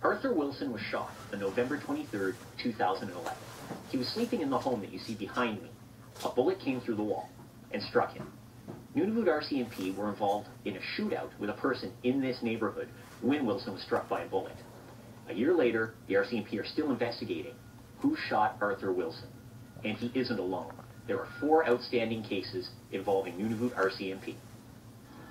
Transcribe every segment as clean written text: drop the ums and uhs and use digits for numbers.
Arthur Wilson was shot on November 23, 2011. He was sleeping in the home that you see behind me. A bullet came through the wall and struck him. Nunavut RCMP were involved in a shootout with a person in this neighborhood when Wilson was struck by a bullet. A year later, the RCMP are still investigating who shot Arthur Wilson. And he isn't alone. There are 4 outstanding cases involving Nunavut RCMP.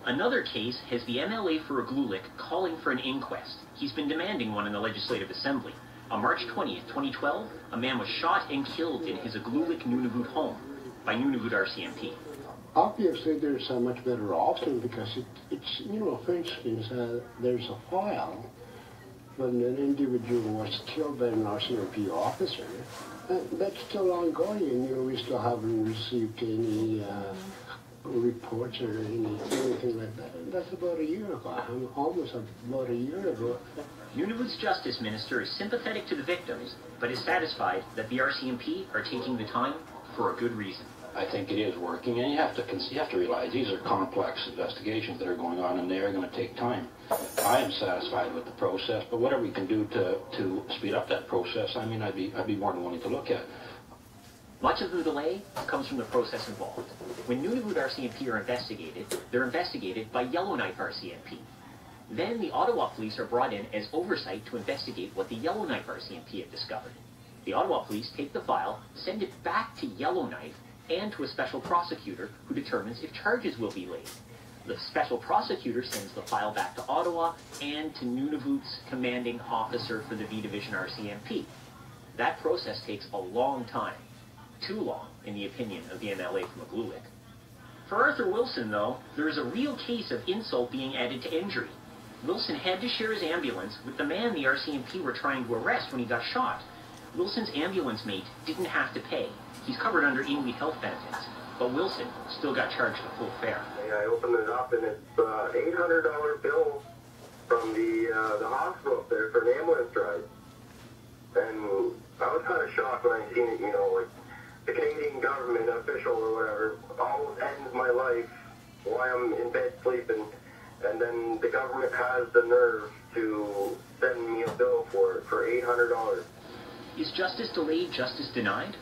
Another case has the MLA for Igloolik calling for an inquest. He's been demanding one in the Legislative Assembly. On March 20th, 2012, a man was shot and killed in his Igloolik Nunavut home by Nunavut RCMP. Obviously, there's a much better option because it's, for instance, there's a file when an individual was killed by an RCMP officer. That's still ongoing. We still haven't received any reports or anything like that. That's about a year ago, almost about a year ago. Nunavut's Justice Minister is sympathetic to the victims, but is satisfied that the RCMP are taking the time for a good reason. I think it is working, and you have to realize these are complex investigations that are going on, and they are going to take time. I am satisfied with the process, but whatever we can do to speed up that process, I mean, I'd be more than willing to look at. Much of the delay comes from the process involved. When Nunavut RCMP are investigated, they're investigated by Yellowknife RCMP. Then the Ottawa police are brought in as oversight to investigate what the Yellowknife RCMP have discovered. The Ottawa police take the file, send it back to Yellowknife, and to a special prosecutor who determines if charges will be laid. The special prosecutor sends the file back to Ottawa and to Nunavut's commanding officer for the V Division RCMP. That process takes a long time. Too long, in the opinion of the MLA from Igloolik. For Arthur Wilson, though, there is a real case of insult being added to injury. Wilson had to share his ambulance with the man the RCMP were trying to arrest when he got shot. Wilson's ambulance mate didn't have to pay. He's covered under Inuit health benefits, but Wilson still got charged a full fare. I opened it up, and it's an $800 bill from the hospital up there for an ambulance ride. And I was kind of shocked when I seen it, like the Canadian government official or whatever almost ends my life while I'm in bed sleeping, and then the government has the nerve to send me a bill for $800. Is justice delayed, justice denied?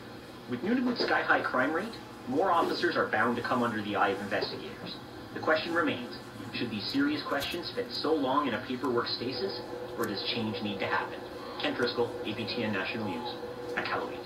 With Nunavut's sky-high crime rate, more officers are bound to come under the eye of investigators. The question remains, should these serious questions spend so long in a paperwork stasis, or does change need to happen? Kent Driscoll, APTN National News, at Iqaluit.